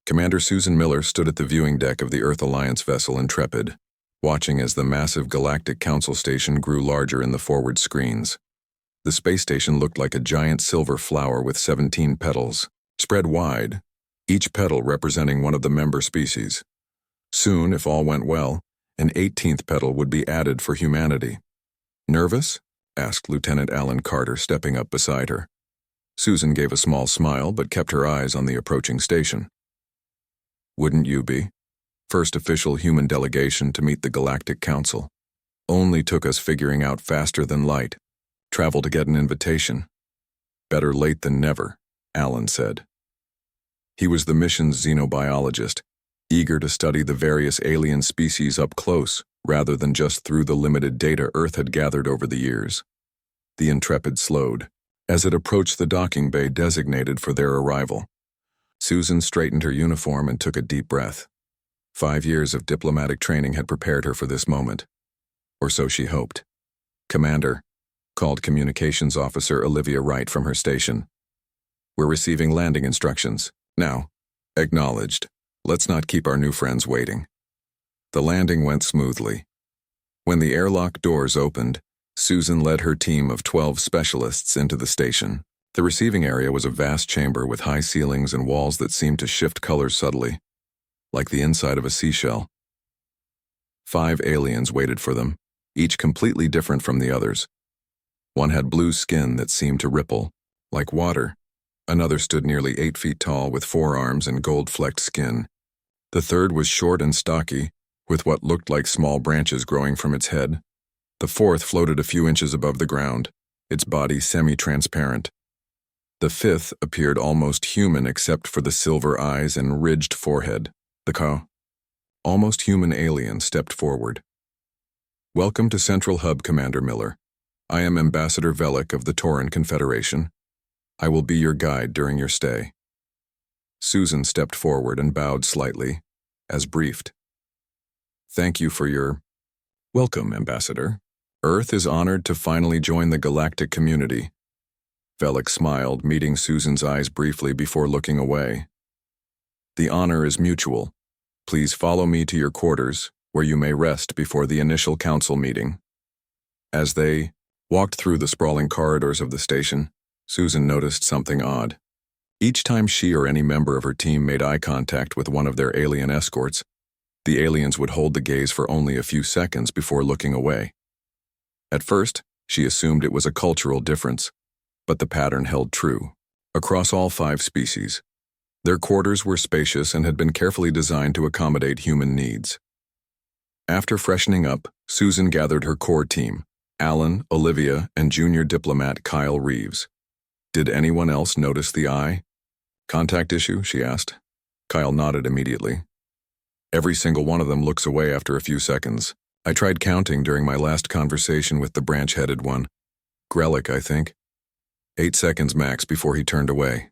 Commander Susan Miller stood at the viewing deck of the Earth Alliance vessel Intrepid, watching as the massive Galactic Council station grew larger in the forward screens. The space station looked like a giant silver flower with 17 petals, spread wide, each petal representing one of the member species. Soon, if all went well, an 18th petal would be added for humanity. "Nervous?" asked Lieutenant Alan Carter, stepping up beside her. Susan gave a small smile but kept her eyes on the approaching station. "Wouldn't you be? First official human delegation to meet the Galactic Council. Only took us figuring out faster than light. Travel to get an invitation. Better late than never," Alan said. He was the mission's xenobiologist, eager to study the various alien species up close rather than just through the limited data Earth had gathered over the years. The Intrepid slowed as it approached the docking bay designated for their arrival. Susan straightened her uniform and took a deep breath. 5 years of diplomatic training had prepared her for this moment. Or so she hoped. "Commander," called Communications Officer Olivia Wright from her station. "We're receiving landing instructions. Now." "Acknowledged. Let's not keep our new friends waiting." The landing went smoothly. When the airlock doors opened, Susan led her team of 12 specialists into the station. The receiving area was a vast chamber with high ceilings and walls that seemed to shift colors subtly, like the inside of a seashell. 5 aliens waited for them, each completely different from the others. One had blue skin that seemed to ripple, like water. Another stood nearly 8 feet tall with 4 arms and gold-flecked skin. The third was short and stocky, with what looked like small branches growing from its head. The fourth floated a few inches above the ground, its body semi-transparent. The fifth appeared almost human except for the silver eyes and ridged forehead. The almost human alien stepped forward. "Welcome to Central Hub, Commander Miller. I am Ambassador Velik of the Tauran Confederation. I will be your guide during your stay." Susan stepped forward and bowed slightly, as briefed. "Thank you for your welcome, Ambassador. Earth is honored to finally join the galactic community." Velik smiled, meeting Susan's eyes briefly before looking away. "The honor is mutual. Please follow me to your quarters, where you may rest before the initial council meeting." As they walked through the sprawling corridors of the station, Susan noticed something odd. Each time she or any member of her team made eye contact with one of their alien escorts, the aliens would hold the gaze for only a few seconds before looking away. At first, she assumed it was a cultural difference, but the pattern held true across all 5 species. Their quarters were spacious and had been carefully designed to accommodate human needs. After freshening up, Susan gathered her core team, Alan, Olivia, and junior diplomat Kyle Reeves. "Did anyone else notice the eye contact issue?" she asked. Kyle nodded immediately. "Every single one of them looks away after a few seconds. I tried counting during my last conversation with the branch-headed one. Grelic, I think. 8 seconds max before he turned away."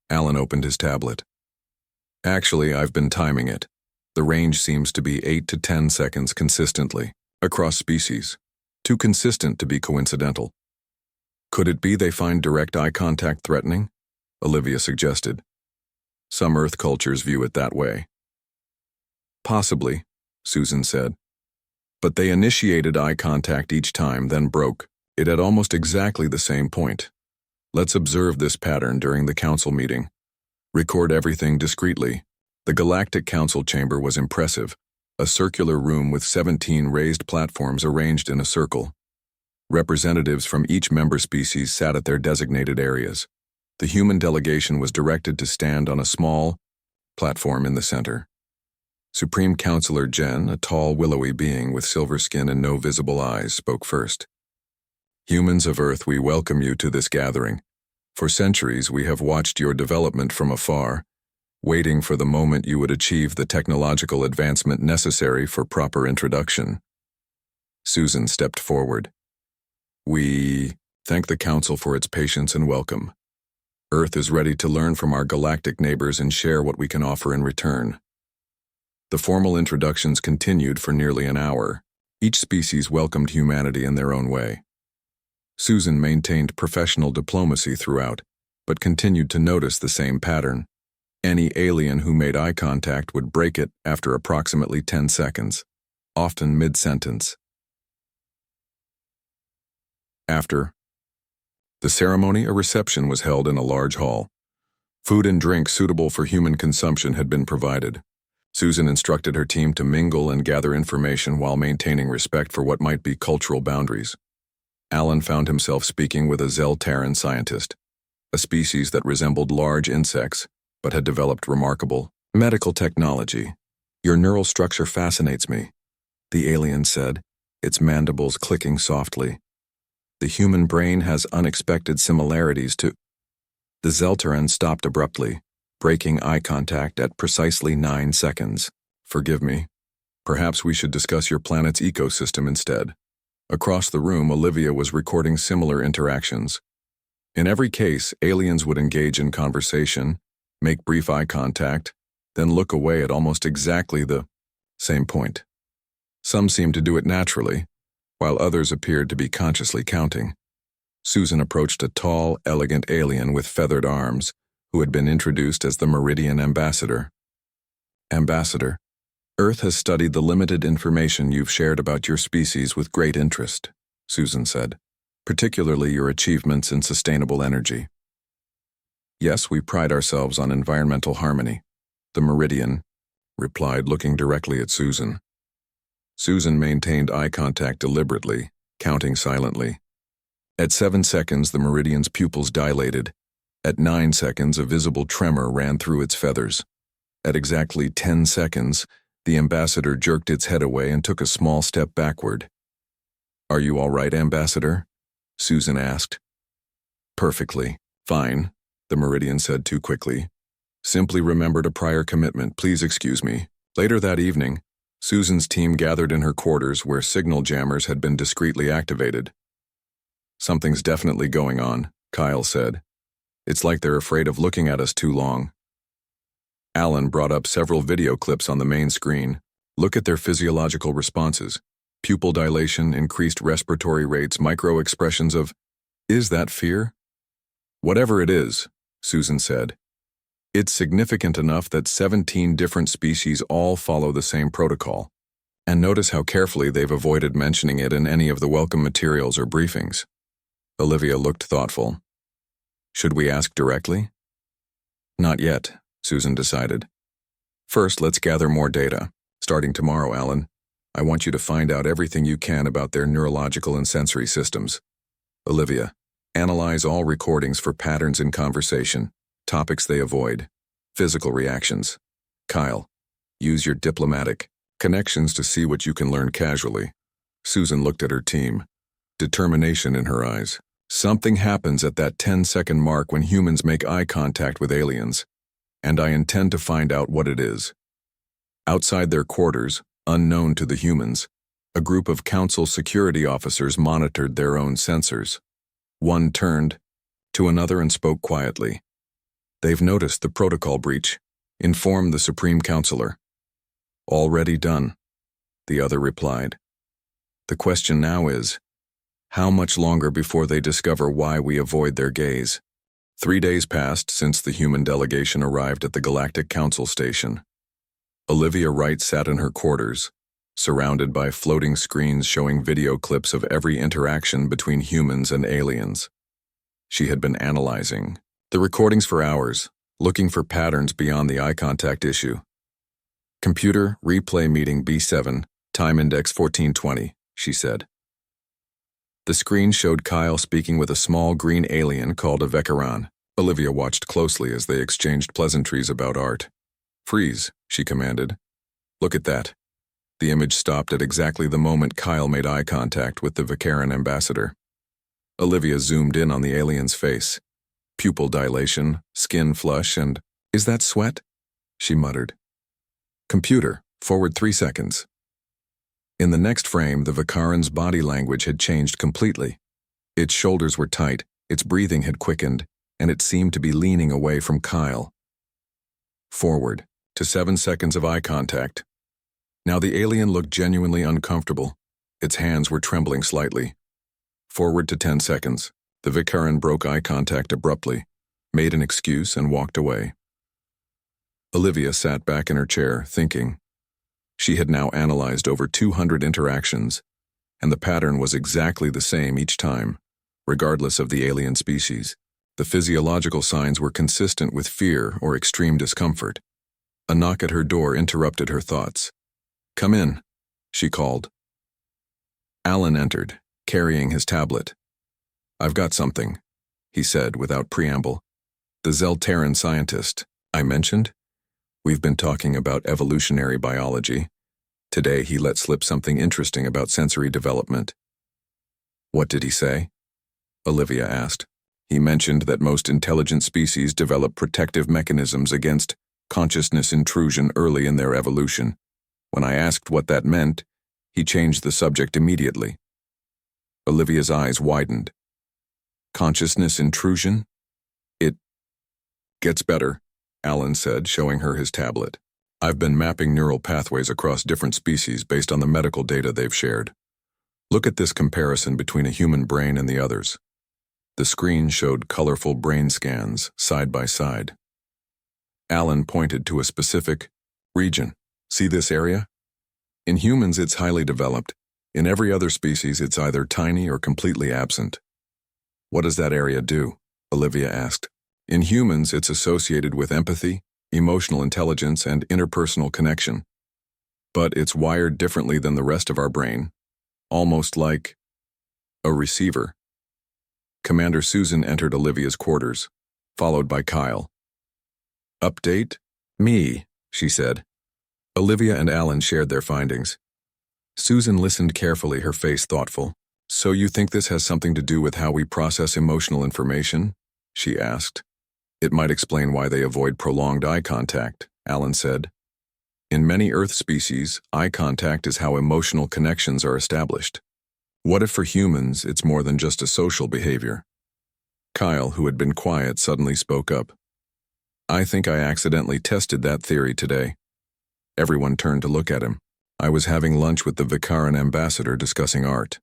Alan opened his tablet. "Actually, I've been timing it. The range seems to be 8 to 10 seconds consistently, across species. Too consistent to be coincidental." "Could it be they find direct eye contact threatening?" Olivia suggested. "Some Earth cultures view it that way." "Possibly," Susan said. "But they initiated eye contact each time, then broke it at almost exactly the same point. Let's observe this pattern during the council meeting. Record everything discreetly." The Galactic Council chamber was impressive, a circular room with 17 raised platforms arranged in a circle. Representatives from each member species sat at their designated areas. The human delegation was directed to stand on a small platform in the center. Supreme Counselor Jen, a tall, willowy being with silver skin and no visible eyes, spoke first. "Humans of Earth, we welcome you to this gathering. For centuries, we have watched your development from afar, waiting for the moment you would achieve the technological advancement necessary for proper introduction." Susan stepped forward. "We thank the Council for its patience and welcome. Earth is ready to learn from our galactic neighbors and share what we can offer in return." The formal introductions continued for nearly an hour. Each species welcomed humanity in their own way. Susan maintained professional diplomacy throughout, but continued to notice the same pattern. Any alien who made eye contact would break it after approximately 10 seconds, often mid-sentence. After the ceremony, a reception was held in a large hall. Food and drink suitable for human consumption had been provided. Susan instructed her team to mingle and gather information while maintaining respect for what might be cultural boundaries. Alan found himself speaking with a Zeltaran scientist, a species that resembled large insects but had developed remarkable medical technology. "Your neural structure fascinates me," the alien said, its mandibles clicking softly. "The human brain has unexpected similarities to—" The Zeltaran stopped abruptly, breaking eye contact at precisely 9 seconds. "Forgive me. Perhaps we should discuss your planet's ecosystem instead." Across the room, Olivia was recording similar interactions. In every case, aliens would engage in conversation, make brief eye contact, then look away at almost exactly the same point. Some seemed to do it naturally, while others appeared to be consciously counting. Susan approached a tall, elegant alien with feathered arms, who had been introduced as the Meridian Ambassador. "Ambassador, Earth has studied the limited information you've shared about your species with great interest," Susan said, "particularly your achievements in sustainable energy." "Yes, we pride ourselves on environmental harmony," the Meridian replied, looking directly at Susan. Susan maintained eye contact deliberately, counting silently. At 7 seconds, the Meridian's pupils dilated. At 9 seconds, a visible tremor ran through its feathers. At exactly 10 seconds, the ambassador jerked its head away and took a small step backward. "Are you all right, Ambassador?" Susan asked. "Perfectly. Fine," the Meridian said too quickly. "Simply remembered a prior commitment. Please excuse me." Later that evening, Susan's team gathered in her quarters where signal jammers had been discreetly activated. "Something's definitely going on," Kyle said. "It's like they're afraid of looking at us too long." Alan brought up several video clips on the main screen. "Look at their physiological responses. Pupil dilation, increased respiratory rates, micro-expressions of—" "Is that fear?" "Whatever it is," Susan said, "it's significant enough that 17 different species all follow the same protocol. And notice how carefully they've avoided mentioning it in any of the welcome materials or briefings." Olivia looked thoughtful. "Should we ask directly?" "Not yet," Susan decided. "First, let's gather more data. Starting tomorrow, Alan, I want you to find out everything you can about their neurological and sensory systems. Olivia, analyze all recordings for patterns in conversation, topics they avoid, physical reactions. Kyle, use your diplomatic connections to see what you can learn casually." Susan looked at her team, determination in her eyes. "Something happens at that 10-second mark when humans make eye contact with aliens, and I intend to find out what it is." Outside their quarters, unknown to the humans, a group of council security officers monitored their own sensors. One turned to another and spoke quietly. "They've noticed the protocol breach. Inform the Supreme Counselor." "Already done," the other replied. "The question now is, how much longer before they discover why we avoid their gaze?" 3 days passed since the human delegation arrived at the Galactic Council station. Olivia Wright sat in her quarters, surrounded by floating screens showing video clips of every interaction between humans and aliens. She had been analyzing the recordings for hours, looking for patterns beyond the eye contact issue. "Computer, replay meeting B7, time index 1420, she said. The screen showed Kyle speaking with a small green alien called a Vekaran. Olivia watched closely as they exchanged pleasantries about art. "Freeze," she commanded. "Look at that." The image stopped at exactly the moment Kyle made eye contact with the Vekaran ambassador. Olivia zoomed in on the alien's face. Pupil dilation, skin flush, and, "Is that sweat?" she muttered. "Computer, forward 3 seconds." In the next frame, the Vekaran's body language had changed completely. Its shoulders were tight, its breathing had quickened, and it seemed to be leaning away from Kyle. Forward, to 7 seconds of eye contact. Now the alien looked genuinely uncomfortable. Its hands were trembling slightly. Forward to 10 seconds. The Vekaran broke eye contact abruptly, made an excuse, and walked away. Olivia sat back in her chair, thinking. She had now analyzed over 200 interactions, and the pattern was exactly the same each time, regardless of the alien species. The physiological signs were consistent with fear or extreme discomfort. A knock at her door interrupted her thoughts. "Come in," she called. Alan entered, carrying his tablet. "I've got something," he said without preamble. "The Zelterran scientist I mentioned? We've been talking about evolutionary biology. Today he let slip something interesting about sensory development." "What did he say?" Olivia asked. "He mentioned that most intelligent species develop protective mechanisms against consciousness intrusion early in their evolution. When I asked what that meant, he changed the subject immediately." Olivia's eyes widened. "Consciousness intrusion? It gets better," Alan said, showing her his tablet. "I've been mapping neural pathways across different species based on the medical data they've shared. Look at this comparison between a human brain and the others." The screen showed colorful brain scans, side by side. Alan pointed to a specific region. "See this area? In humans, it's highly developed. In every other species, it's either tiny or completely absent." "What does that area do?" Olivia asked. "In humans, it's associated with empathy, emotional intelligence, and interpersonal connection. But it's wired differently than the rest of our brain, almost like a receiver." Commander Susan entered Olivia's quarters, followed by Kyle. "Update? Me," she said. Olivia and Alan shared their findings. Susan listened carefully, her face thoughtful. "So you think this has something to do with how we process emotional information?" she asked. "It might explain why they avoid prolonged eye contact," Alan said. "In many Earth species, eye contact is how emotional connections are established. What if for humans it's more than just a social behavior?" Kyle, who had been quiet, suddenly spoke up. "I think I accidentally tested that theory today." Everyone turned to look at him. "I was having lunch with the Vikaran ambassador discussing art.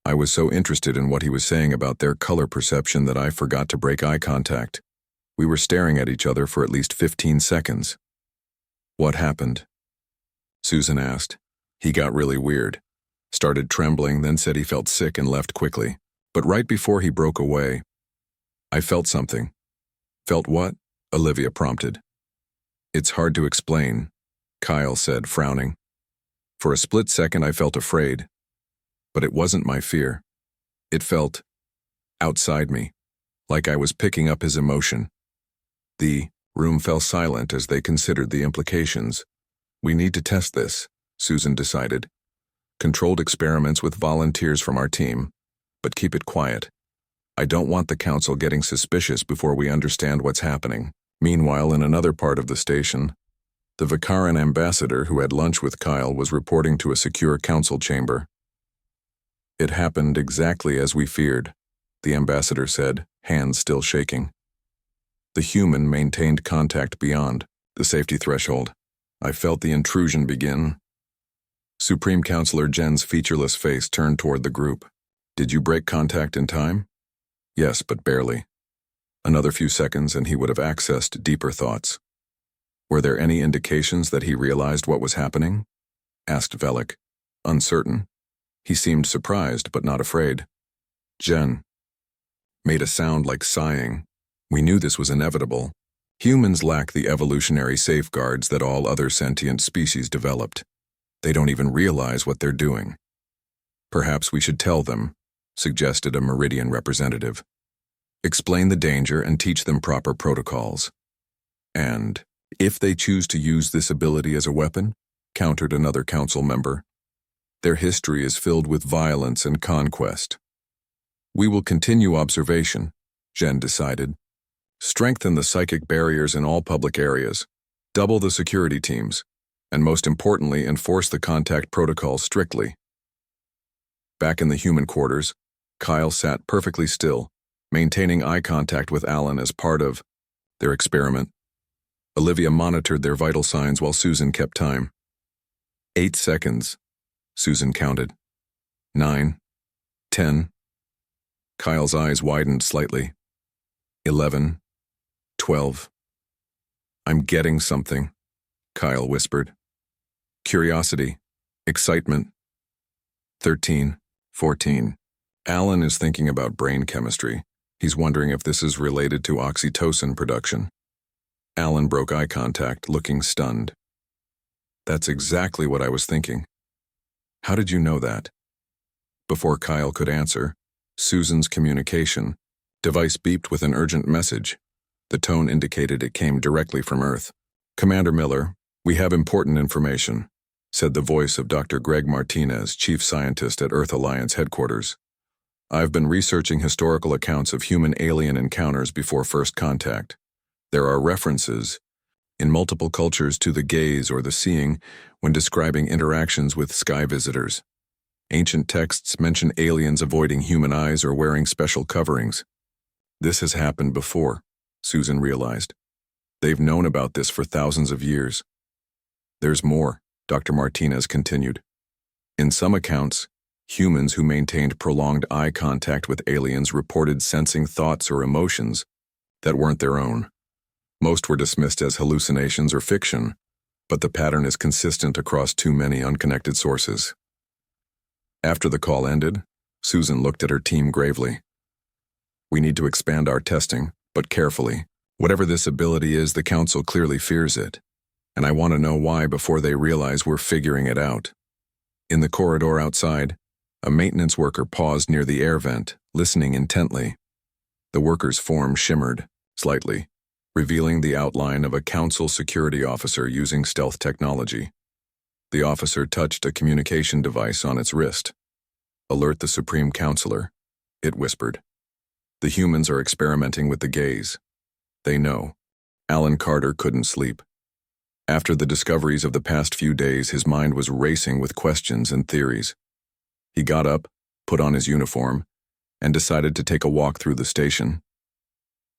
I was so interested in what he was saying about their color perception that I forgot to break eye contact. We were staring at each other for at least 15 seconds. "What happened?" Susan asked. "He got really weird. Started trembling, then said he felt sick and left quickly. But right before he broke away, I felt something." "Felt what?" Olivia prompted. "It's hard to explain," Kyle said, frowning. "For a split second I felt afraid. But it wasn't my fear. It felt outside me, like I was picking up his emotion." The room fell silent as they considered the implications. "We need to test this," Susan decided. "Controlled experiments with volunteers from our team, but keep it quiet. I don't want the council getting suspicious before we understand what's happening." Meanwhile, in another part of the station, the Vikaran ambassador who had lunch with Kyle was reporting to a secure council chamber. "It happened exactly as we feared," the ambassador said, hands still shaking. "The human maintained contact beyond the safety threshold. I felt the intrusion begin." Supreme Counselor Jen's featureless face turned toward the group. "Did you break contact in time?" "Yes, but barely. Another few seconds and he would have accessed deeper thoughts." "Were there any indications that he realized what was happening?" asked Velik, uncertain. He seemed surprised but not afraid. Jen made a sound like sighing. "We knew this was inevitable. Humans lack the evolutionary safeguards that all other sentient species developed. They don't even realize what they're doing." "Perhaps we should tell them," suggested a Meridian representative. "Explain the danger and teach them proper protocols. And if they choose to use this ability as a weapon," countered another council member, "their history is filled with violence and conquest." "We will continue observation," Jen decided. "Strengthen the psychic barriers in all public areas, double the security teams, and most importantly, enforce the contact protocol strictly." Back in the human quarters, Kyle sat perfectly still, maintaining eye contact with Alan as part of their experiment. Olivia monitored their vital signs while Susan kept time. 8 seconds, Susan counted. 9, 10. Kyle's eyes widened slightly. 11, 12. I'm getting something, Kyle whispered. Curiosity, excitement. 13, 14. Alan is thinking about brain chemistry. He's wondering if this is related to oxytocin production. Alan broke eye contact, looking stunned. That's exactly what I was thinking. How did you know that? Before Kyle could answer, Susan's communication device beeped with an urgent message. The tone indicated it came directly from Earth. Commander Miller, we have important information, said the voice of Dr. Greg Martinez, chief scientist at Earth Alliance headquarters. I've been researching historical accounts of human-alien encounters before first contact. There are references in multiple cultures to the gaze or the seeing when describing interactions with sky visitors. Ancient texts mention aliens avoiding human eyes or wearing special coverings. This has happened before, Susan realized. They've known about this for thousands of years. There's more, Dr. Martinez continued. In some accounts, humans who maintained prolonged eye contact with aliens reported sensing thoughts or emotions that weren't their own. Most were dismissed as hallucinations or fiction, but the pattern is consistent across too many unconnected sources. After the call ended, Susan looked at her team gravely. We need to expand our testing, but carefully. Whatever this ability is, the Council clearly fears it, and I want to know why before they realize we're figuring it out. In the corridor outside, a maintenance worker paused near the air vent, listening intently. The worker's form shimmered, slightly, revealing the outline of a Council security officer using stealth technology. The officer touched a communication device on its wrist. Alert the Supreme Counselor, it whispered. The humans are experimenting with the gaze. They know. Alan Carter couldn't sleep. After the discoveries of the past few days, his mind was racing with questions and theories. He got up, put on his uniform, and decided to take a walk through the station.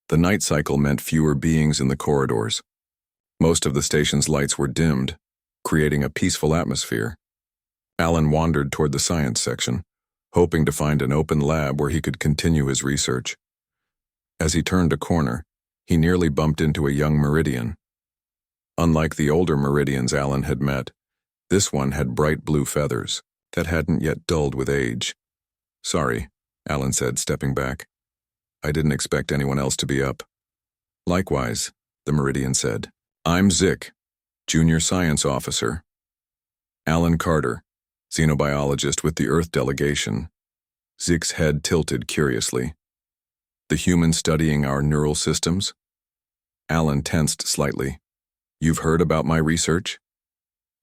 The night cycle meant fewer beings in the corridors. Most of the station's lights were dimmed, creating a peaceful atmosphere. Alan wandered toward the science section, hoping to find an open lab where he could continue his research. As he turned a corner, he nearly bumped into a young Meridian. Unlike the older Meridians Alan had met, this one had bright blue feathers that hadn't yet dulled with age. Sorry, Alan said, stepping back. I didn't expect anyone else to be up. Likewise, the Meridian said. I'm Zik, Junior Science Officer. Alan Carter, xenobiologist with the Earth delegation. Zik's head tilted curiously. The human studying our neural systems? Alan tensed slightly. You've heard about my research?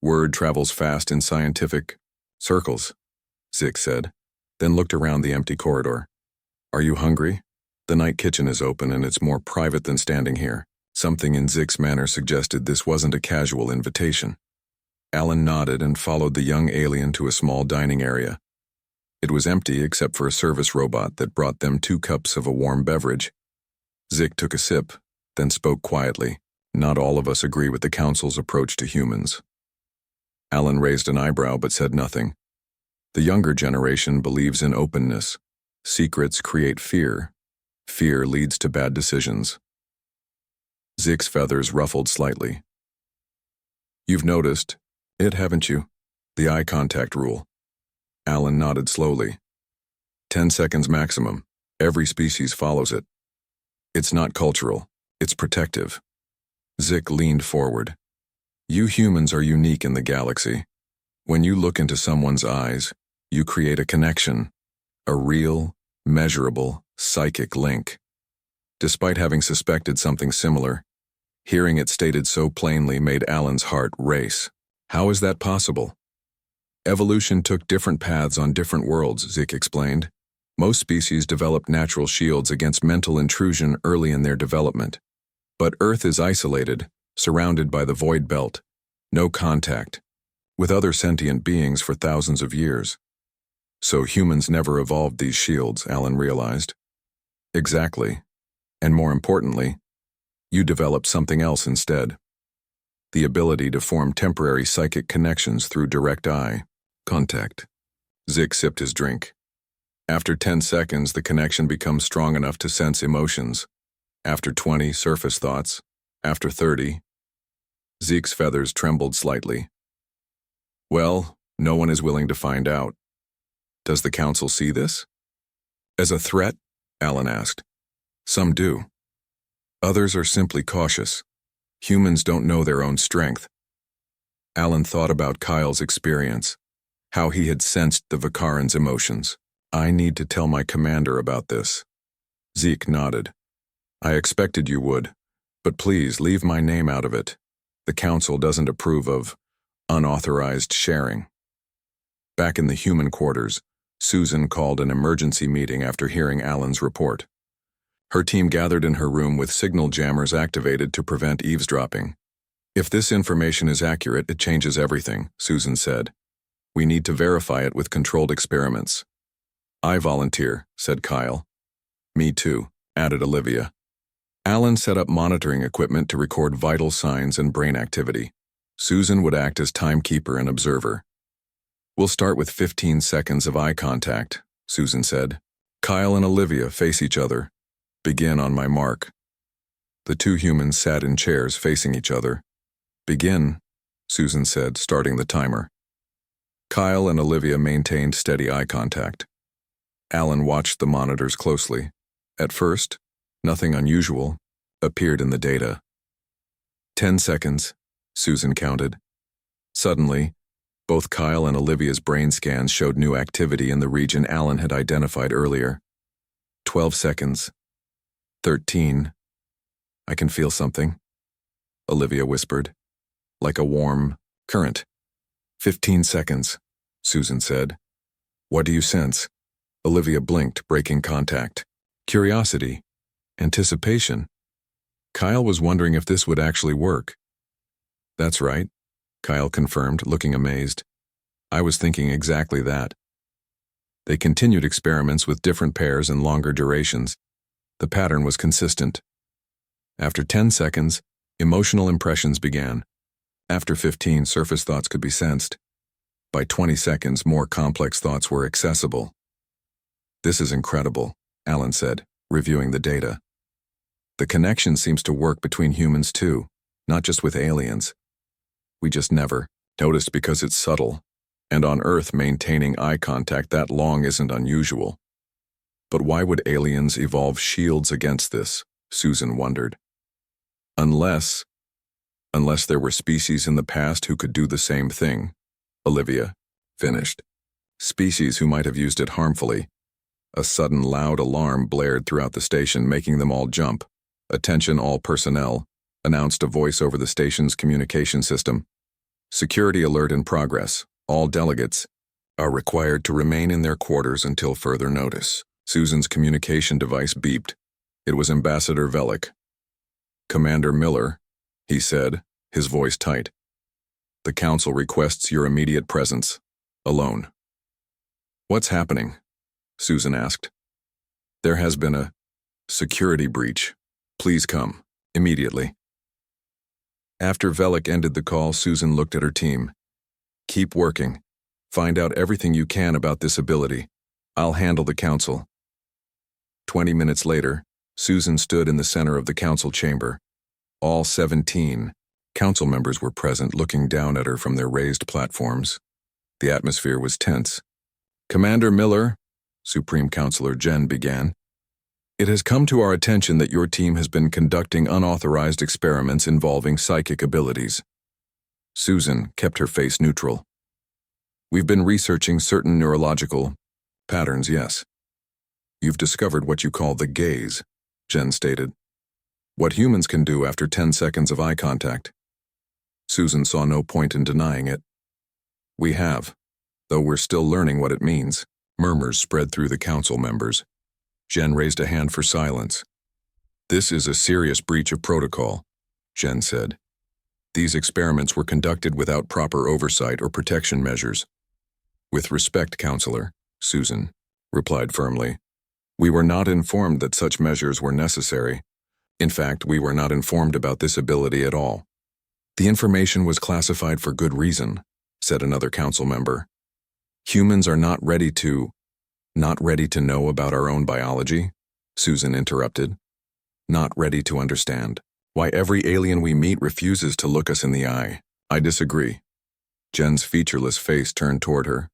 Word travels fast in scientific circles, Zik said, then looked around the empty corridor. Are you hungry? The night kitchen is open and it's more private than standing here. Something in Zik's manner suggested this wasn't a casual invitation. Alan nodded and followed the young alien to a small dining area. It was empty except for a service robot that brought them 2 cups of a warm beverage. Zik took a sip, then spoke quietly. Not all of us agree with the Council's approach to humans. Alan raised an eyebrow but said nothing. The younger generation believes in openness. Secrets create fear. Fear leads to bad decisions. Zik's feathers ruffled slightly. You've noticed it, haven't you? The eye contact rule. Alan nodded slowly. 10 seconds maximum. Every species follows it. It's not cultural. It's protective. Zik leaned forward. You humans are unique in the galaxy. When you look into someone's eyes, you create a connection. A real, measurable, psychic link. Despite having suspected something similar, hearing it stated so plainly made Alan's heart race. How is that possible? Evolution took different paths on different worlds, Zik explained. Most species developed natural shields against mental intrusion early in their development. But Earth is isolated, surrounded by the void belt. No contact with other sentient beings for thousands of years. So humans never evolved these shields, Alan realized. Exactly. And more importantly, you developed something else instead. The ability to form temporary psychic connections through direct eye contact. Zik sipped his drink. After 10 seconds, the connection becomes strong enough to sense emotions. After 20, surface thoughts. After 30, Zeke's feathers trembled slightly. Well, no one is willing to find out. Does the council see this? As a threat? Alan asked. Some do. Others are simply cautious. Humans don't know their own strength. Alan thought about Kyle's experience, how he had sensed the Vikaran's emotions. I need to tell my commander about this. Zeke nodded. I expected you would, but please leave my name out of it. The council doesn't approve of unauthorized sharing. Back in the human quarters, Susan called an emergency meeting after hearing Alan's report. Her team gathered in her room with signal jammers activated to prevent eavesdropping. If this information is accurate, it changes everything, Susan said. We need to verify it with controlled experiments. I volunteer, said Kyle. Me too, added Olivia. Alan set up monitoring equipment to record vital signs and brain activity. Susan would act as timekeeper and observer. We'll start with 15 seconds of eye contact, Susan said. Kyle and Olivia face each other. Begin on my mark. The two humans sat in chairs facing each other. Begin, Susan said, starting the timer. Kyle and Olivia maintained steady eye contact. Alan watched the monitors closely. At first, nothing unusual appeared in the data. 10 seconds, Susan counted. Suddenly, both Kyle and Olivia's brain scans showed new activity in the region Alan had identified earlier. 12 seconds. 13. I can feel something, Olivia whispered. Like a warm current. 15 seconds, Susan said. What do you sense? Olivia blinked, breaking contact. Curiosity. Anticipation. Kyle was wondering if this would actually work. That's right, Kyle confirmed, looking amazed. I was thinking exactly that. They continued experiments with different pairs and longer durations. The pattern was consistent. After 10 seconds, emotional impressions began. After 15, surface thoughts could be sensed. By 20 seconds, more complex thoughts were accessible. This is incredible, Alan said, reviewing the data. The connection seems to work between humans too, not just with aliens. We just never noticed because it's subtle, and on Earth maintaining eye contact that long isn't unusual. But why would aliens evolve shields against this? Susan wondered. Unless there were species in the past who could do the same thing, Olivia finished. Species who might have used it harmfully. A sudden loud alarm blared throughout the station, making them all jump. Attention all personnel, announced a voice over the station's communication system. Security alert in progress. All delegates are required to remain in their quarters until further notice. Susan's communication device beeped. It was Ambassador Velik. Commander Miller, he said, his voice tight. The council requests your immediate presence, alone. What's happening? Susan asked. There has been a security breach. Please come, immediately. After Velik ended the call, Susan looked at her team. Keep working. Find out everything you can about this ability. I'll handle the council. 20 minutes later, Susan stood in the center of the council chamber. All 17 council members were present, looking down at her from their raised platforms. The atmosphere was tense. Commander Miller, Supreme Counselor Jen began, it has come to our attention that your team has been conducting unauthorized experiments involving psychic abilities. Susan kept her face neutral. We've been researching certain neurological patterns, yes. You've discovered what you call the gaze, Jen stated. What humans can do after 10 seconds of eye contact. Susan saw no point in denying it. We have, though we're still learning what it means. Murmurs spread through the council members. Jen raised a hand for silence. This is a serious breach of protocol, Jen said. These experiments were conducted without proper oversight or protection measures. With respect, Counselor, Susan replied firmly. We were not informed that such measures were necessary. In fact, we were not informed about this ability at all. The information was classified for good reason, said another council member. Humans are not ready to know about our own biology, Susan interrupted. Not ready to understand. Why every alien we meet refuses to look us in the eye. I disagree. Jen's featureless face turned toward her.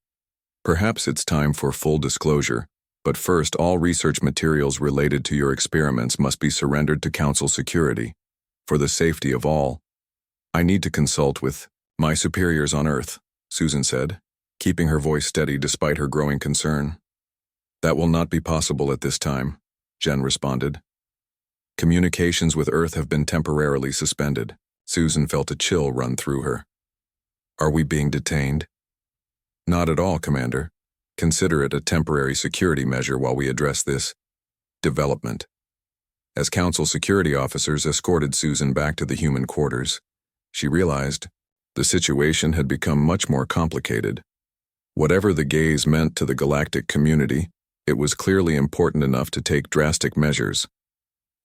Perhaps it's time for full disclosure, but first all research materials related to your experiments must be surrendered to Council security. For the safety of all. I need to consult with my superiors on Earth, Susan said, keeping her voice steady despite her growing concern. That will not be possible at this time, Jen responded. Communications with Earth have been temporarily suspended. Susan felt a chill run through her. Are we being detained? Not at all, Commander. Consider it a temporary security measure while we address this development. As Council security officers escorted Susan back to the human quarters, she realized the situation had become much more complicated. Whatever the gaze meant to the galactic community, it was clearly important enough to take drastic measures.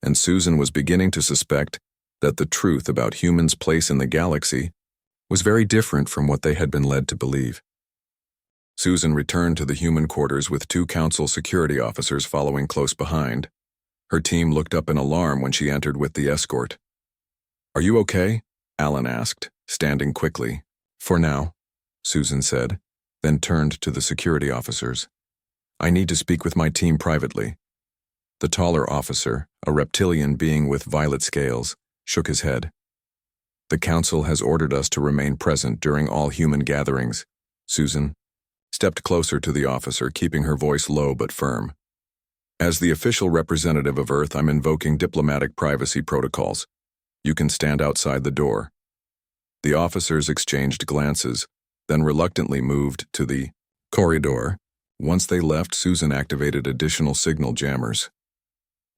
And Susan was beginning to suspect that the truth about humans' place in the galaxy was very different from what they had been led to believe. Susan returned to the human quarters with 2 Council security officers following close behind. Her team looked up in alarm when she entered with the escort. Are you okay? Alan asked, standing quickly. For now, Susan said, then turned to the security officers. I need to speak with my team privately. The taller officer, a reptilian being with violet scales, shook his head. The Council has ordered us to remain present during all human gatherings. Susan stepped closer to the officer, keeping her voice low but firm. As the official representative of Earth, I'm invoking diplomatic privacy protocols. You can stand outside the door. The officers exchanged glances, then reluctantly moved to the corridor. Once they left, Susan activated additional signal jammers.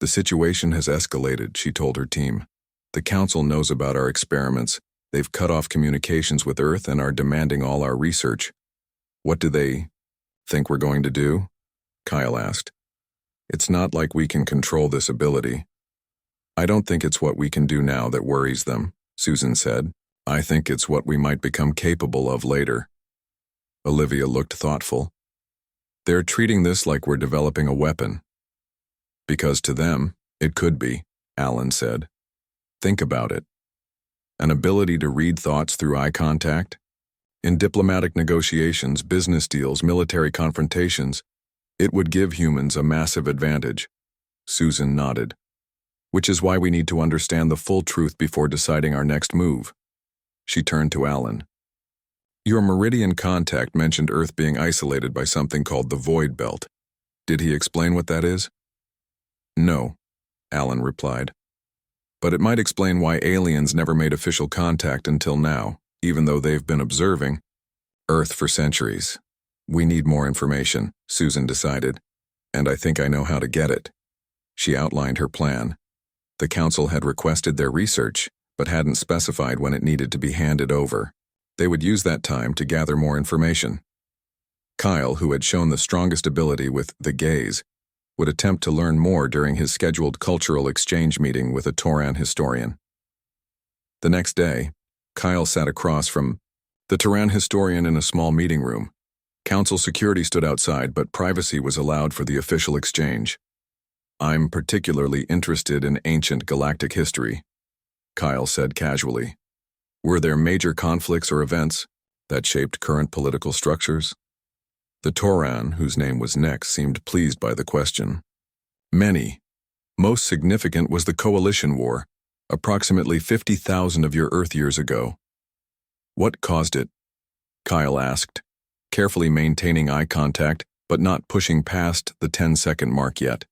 The situation has escalated, she told her team. The Council knows about our experiments. They've cut off communications with Earth and are demanding all our research. What do they think we're going to do? Kyle asked. It's not like we can control this ability. I don't think it's what we can do now that worries them, Susan said. I think it's what we might become capable of later. Olivia looked thoughtful. They're treating this like we're developing a weapon. Because to them, it could be, Alan said. Think about it. An ability to read thoughts through eye contact? In diplomatic negotiations, business deals, military confrontations, it would give humans a massive advantage. Susan nodded. Which is why we need to understand the full truth before deciding our next move. She turned to Alan. Your Meridian contact mentioned Earth being isolated by something called the Void Belt. Did he explain what that is? No, Alan replied. But it might explain why aliens never made official contact until now, even though they've been observing Earth for centuries. We need more information, Susan decided, and I think I know how to get it. She outlined her plan. The Council had requested their research, but hadn't specified when it needed to be handed over. They would use that time to gather more information. Kyle, who had shown the strongest ability with the gaze, would attempt to learn more during his scheduled cultural exchange meeting with a Tauran historian. The next day, Kyle sat across from the Tauran historian in a small meeting room. Council security stood outside, but privacy was allowed for the official exchange. I'm particularly interested in ancient galactic history, Kyle said casually. Were there major conflicts or events that shaped current political structures? The Tauran, whose name was Nex, seemed pleased by the question. Many. Most significant was the Coalition War, approximately 50,000 of your Earth years ago. What caused it? Kyle asked, carefully maintaining eye contact but not pushing past the 10-second mark yet.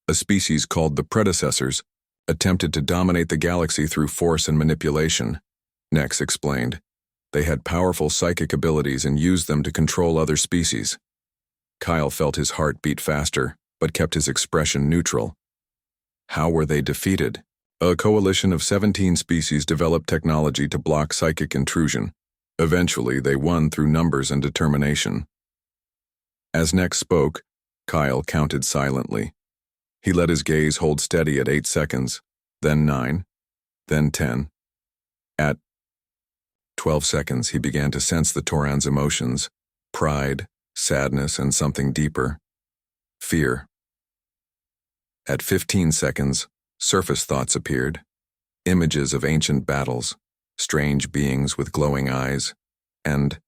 A species called the Predecessors attempted to dominate the galaxy through force and manipulation, Nex explained. They had powerful psychic abilities and used them to control other species. Kyle felt his heart beat faster, but kept his expression neutral. How were they defeated? A coalition of 17 species developed technology to block psychic intrusion. Eventually, they won through numbers and determination. As Nex spoke, Kyle counted silently. He let his gaze hold steady at 8 seconds, then 9, then 10. At 12 seconds, he began to sense the Tauran's emotions, pride, sadness, and something deeper, fear. At 15 seconds, surface thoughts appeared. Images of ancient battles, strange beings with glowing eyes, and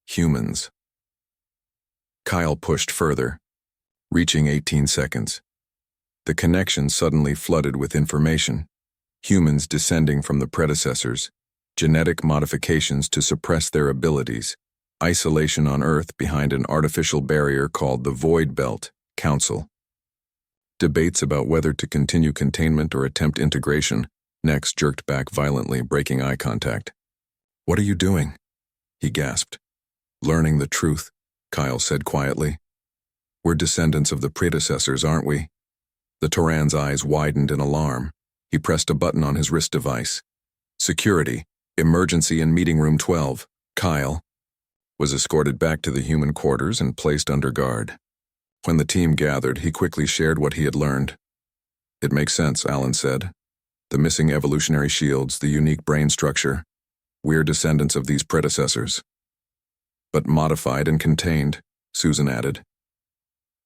humans. Kyle pushed further, reaching 18 seconds. The connection suddenly flooded with information. Humans descending from the predecessors, genetic modifications to suppress their abilities, isolation on Earth behind an artificial barrier called the Void Belt Council. Debates about whether to continue containment or attempt integration. Nex jerked back violently, breaking eye contact. "What are you doing?" he gasped. "Learning the truth," Kyle said quietly. "We're descendants of the predecessors, aren't we?" The Tauran's eyes widened in alarm. He pressed a button on his wrist device. "Security, emergency in meeting room 12. Kyle was escorted back to the human quarters and placed under guard. When the team gathered, he quickly shared what he had learned. "It makes sense," Alan said. "The missing evolutionary shields, the unique brain structure. We're descendants of these predecessors." "But modified and contained," Susan added.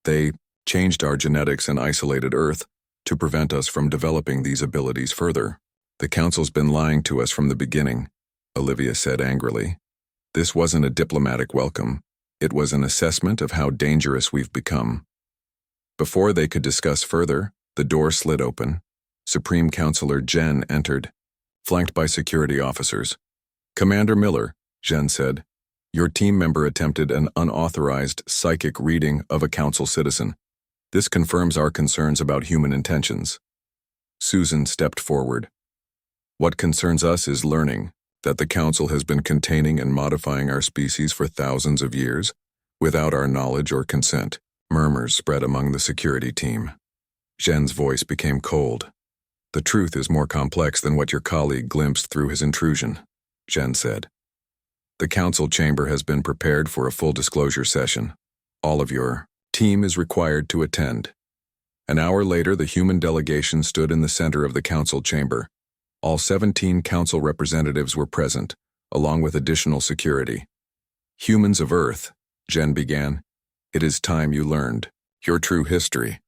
"They changed our genetics and isolated Earth to prevent us from developing these abilities further. The Council's been lying to us from the beginning," Olivia said angrily. "This wasn't a diplomatic welcome. It was an assessment of how dangerous we've become." Before they could discuss further, the door slid open. Supreme Counselor Jen entered, flanked by security officers. "Commander Miller," Jen said, "your team member attempted an unauthorized psychic reading of a Council citizen. This confirms our concerns about human intentions." Susan stepped forward. "What concerns us is learning that the Council has been containing and modifying our species for thousands of years, without our knowledge or consent." Murmurs spread among the security team. Jen's voice became cold. "The truth is more complex than what your colleague glimpsed through his intrusion," Jen said. "The Council chamber has been prepared for a full disclosure session. All of your team is required to attend." An hour later, the human delegation stood in the center of the Council chamber. All 17 Council representatives were present, along with additional security. "Humans of Earth," Jen began, "it is time you learned your true history.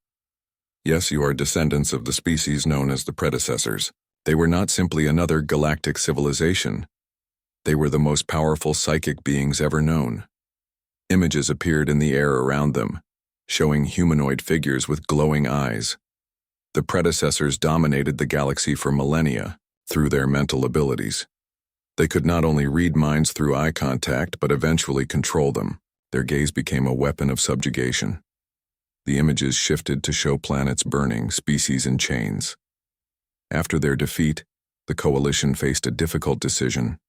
Yes, you are descendants of the species known as the predecessors. They were not simply another galactic civilization. They were the most powerful psychic beings ever known." Images appeared in the air around them, showing humanoid figures with glowing eyes. The predecessors dominated the galaxy for millennia through their mental abilities. They could not only read minds through eye contact, but eventually control them. Their gaze became a weapon of subjugation. The images shifted to show planets burning, species in chains. After their defeat, the Coalition faced a difficult decision.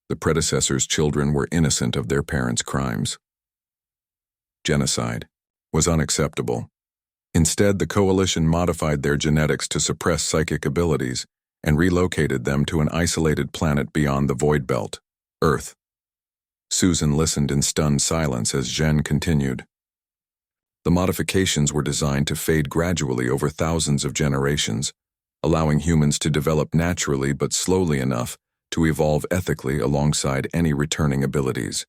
The predecessors' children were innocent of their parents' crimes. Genocide was unacceptable. Instead, the Coalition modified their genetics to suppress psychic abilities and relocated them to an isolated planet beyond the Void Belt, Earth. Susan listened in stunned silence as Jen continued. "The modifications were designed to fade gradually over thousands of generations, allowing humans to develop naturally but slowly enough to evolve ethically alongside any returning abilities.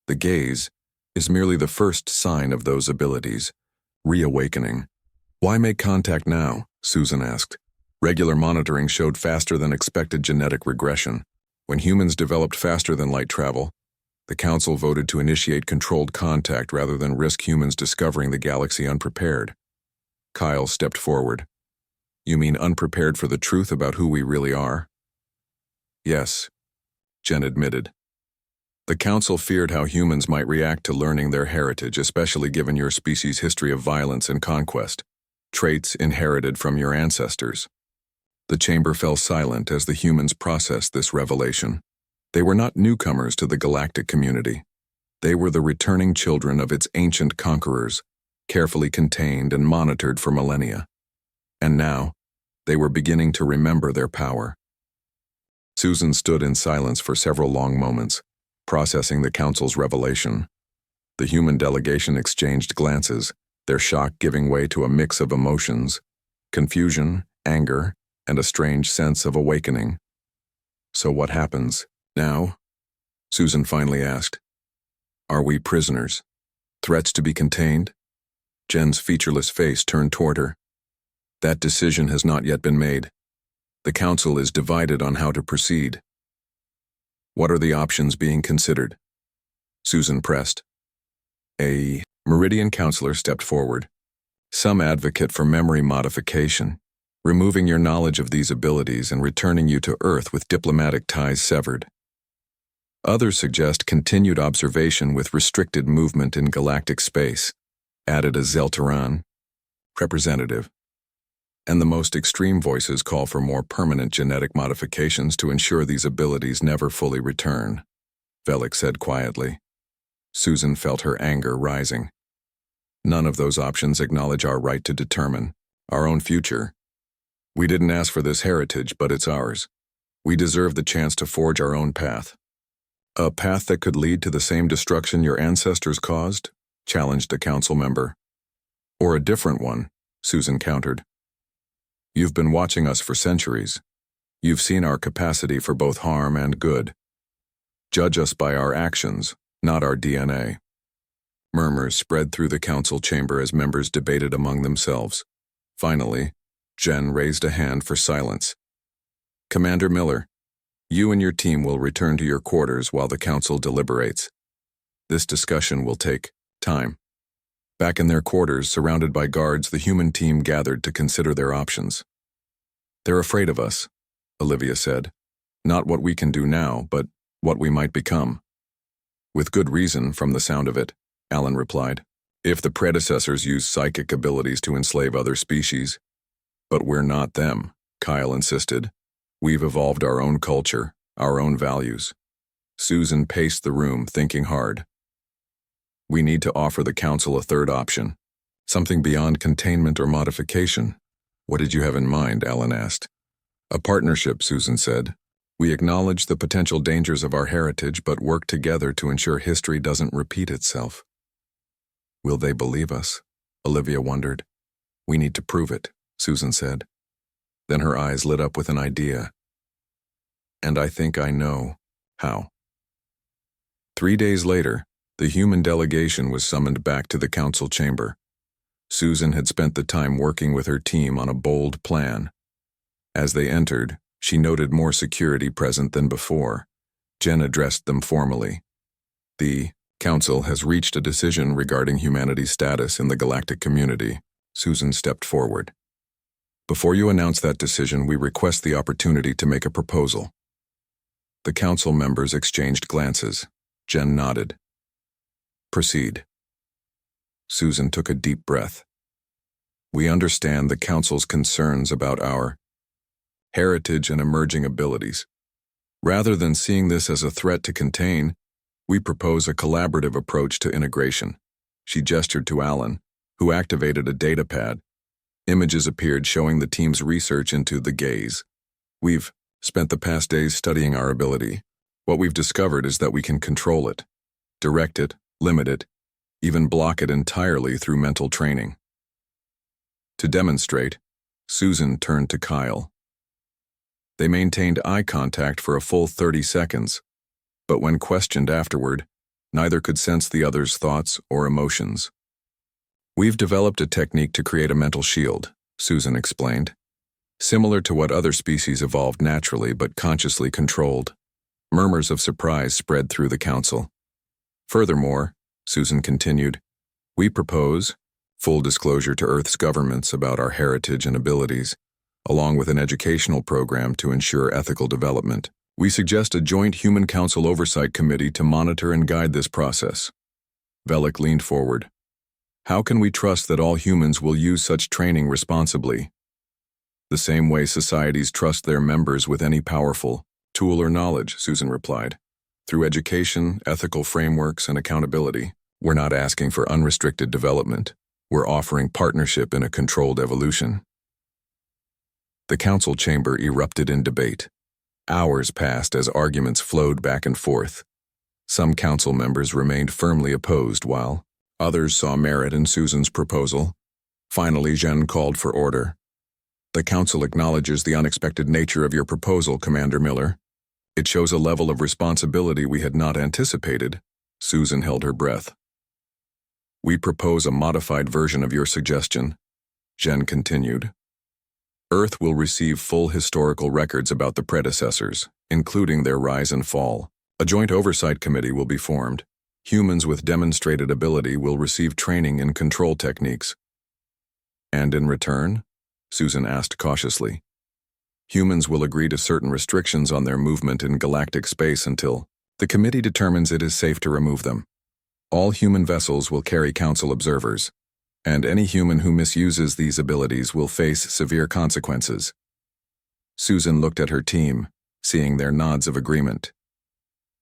The gaze is merely the first sign of those abilities, reawakening." "Why make contact now?" Susan asked. "Regular monitoring showed faster than expected genetic regression. When humans developed faster than light travel, the Council voted to initiate controlled contact rather than risk humans discovering the galaxy unprepared." Kyle stepped forward. "You mean unprepared for the truth about who we really are?" "Yes," Jen admitted. "The Council feared how humans might react to learning their heritage, especially given your species' history of violence and conquest, traits inherited from your ancestors." The chamber fell silent as the humans processed this revelation. They were not newcomers to the galactic community. They were the returning children of its ancient conquerors, carefully contained and monitored for millennia. And now, they were beginning to remember their power. Susan stood in silence for several long moments, processing the Council's revelation. The human delegation exchanged glances, their shock giving way to a mix of emotions, confusion, anger, and a strange sense of awakening. "So what happens now?" Susan finally asked. "Are we prisoners? Threats to be contained?" Jen's featureless face turned toward her. "That decision has not yet been made. The council is divided on how to proceed. What are the options being considered? Susan pressed. A Meridian counselor stepped forward. Some advocate for memory modification, removing your knowledge of these abilities and returning you to Earth with diplomatic ties severed. Others suggest continued observation with restricted movement in galactic space, added a Zelteran representative. And the most extreme voices call for more permanent genetic modifications to ensure these abilities never fully return, Velik said quietly. Susan felt her anger rising. None of those options acknowledge our right to determine our own future. We didn't ask for this heritage, but it's ours. We deserve the chance to forge our own path. A path that could lead to the same destruction your ancestors caused? Challenged a council member. Or a different one, Susan countered. You've been watching us for centuries. You've seen our capacity for both harm and good. Judge us by our actions, not our DNA. Murmurs spread through the council chamber as members debated among themselves. Finally, Jen raised a hand for silence. Commander Miller, you and your team will return to your quarters while the council deliberates. This discussion will take time. Back in their quarters, surrounded by guards, the human team gathered to consider their options. They're afraid of us, Olivia said. Not what we can do now, but what we might become. With good reason, from the sound of it, Alan replied. If the predecessors used psychic abilities to enslave other species. But we're not them, Kyle insisted. We've evolved our own culture, our own values. Susan paced the room, thinking hard. We need to offer the council a third option. Something beyond containment or modification. What did you have in mind? Alan asked. A partnership, Susan said. We acknowledge the potential dangers of our heritage, but work together to ensure history doesn't repeat itself. Will they believe us? Olivia wondered. We need to prove it, Susan said. Then her eyes lit up with an idea. And I think I know how. 3 days later, the human delegation was summoned back to the council chamber. Susan had spent the time working with her team on a bold plan. As they entered, she noted more security present than before. Jen addressed them formally. The council has reached a decision regarding humanity's status in the galactic community. Susan stepped forward. Before you announce that decision, we request the opportunity to make a proposal. The council members exchanged glances. Jen nodded. Proceed. Susan took a deep breath. We understand the council's concerns about our heritage and emerging abilities. Rather than seeing this as a threat to contain, we propose a collaborative approach to integration. She gestured to Alan, who activated a data pad. Images appeared showing the team's research into the gaze. We've spent the past days studying our ability. What we've discovered is that we can control it, direct it, limit it, even block it entirely through mental training. To demonstrate, Susan turned to Kyle. They maintained eye contact for a full 30 seconds, but when questioned afterward, neither could sense the other's thoughts or emotions. We've developed a technique to create a mental shield, Susan explained, similar to what other species evolved naturally but consciously controlled. Murmurs of surprise spread through the council. Furthermore, Susan continued, we propose full disclosure to Earth's governments about our heritage and abilities, along with an educational program to ensure ethical development. We suggest a joint Human Council Oversight Committee to monitor and guide this process. Velik leaned forward. How can we trust that all humans will use such training responsibly? The same way societies trust their members with any powerful tool or knowledge, Susan replied. Through education, ethical frameworks, and accountability, we're not asking for unrestricted development. We're offering partnership in a controlled evolution. The council chamber erupted in debate. Hours passed as arguments flowed back and forth. Some council members remained firmly opposed while others saw merit in Susan's proposal. Finally, Jen called for order. The council acknowledges the unexpected nature of your proposal, Commander Miller. It shows a level of responsibility we had not anticipated. Susan held her breath. We propose a modified version of your suggestion, Jen continued. Earth will receive full historical records about the predecessors, including their rise and fall. A joint oversight committee will be formed. Humans with demonstrated ability will receive training in control techniques. And in return? Susan asked cautiously. Humans will agree to certain restrictions on their movement in galactic space until the committee determines it is safe to remove them. All human vessels will carry council observers, and any human who misuses these abilities will face severe consequences. Susan looked at her team, seeing their nods of agreement.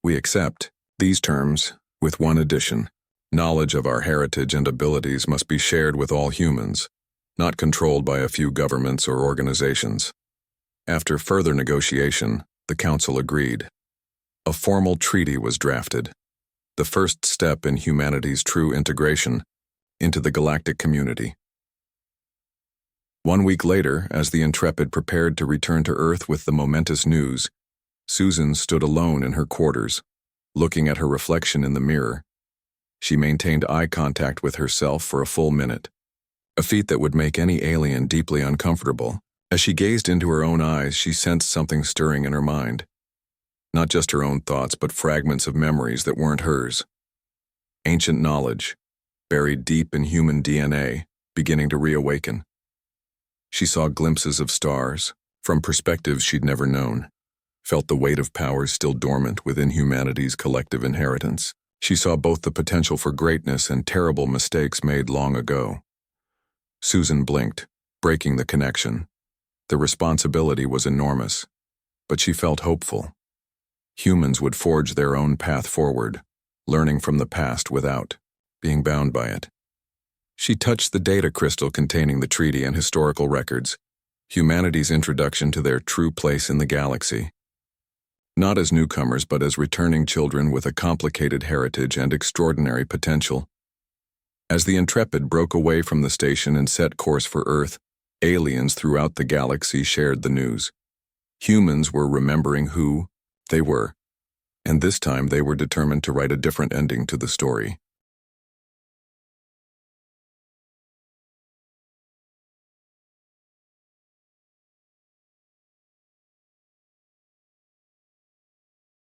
We accept these terms, with one addition. Knowledge of our heritage and abilities must be shared with all humans, not controlled by a few governments or organizations. After further negotiation, the council agreed. A formal treaty was drafted, the first step in humanity's true integration into the galactic community. 1 week later, as the Intrepid prepared to return to Earth with the momentous news, Susan stood alone in her quarters, looking at her reflection in the mirror. She maintained eye contact with herself for a full minute, a feat that would make any alien deeply uncomfortable. As she gazed into her own eyes, she sensed something stirring in her mind. Not just her own thoughts, but fragments of memories that weren't hers. Ancient knowledge, buried deep in human DNA, beginning to reawaken. She saw glimpses of stars, from perspectives she'd never known, felt the weight of powers still dormant within humanity's collective inheritance. She saw both the potential for greatness and terrible mistakes made long ago. Susan blinked, breaking the connection. The responsibility was enormous, but she felt hopeful. Humans would forge their own path forward, learning from the past without being bound by it. She touched the data crystal containing the treaty and historical records, humanity's introduction to their true place in the galaxy. Not as newcomers, but as returning children with a complicated heritage and extraordinary potential. As the Intrepid broke away from the station and set course for Earth, aliens throughout the galaxy shared the news. Humans were remembering who they were, and this time they were determined to write a different ending to the story.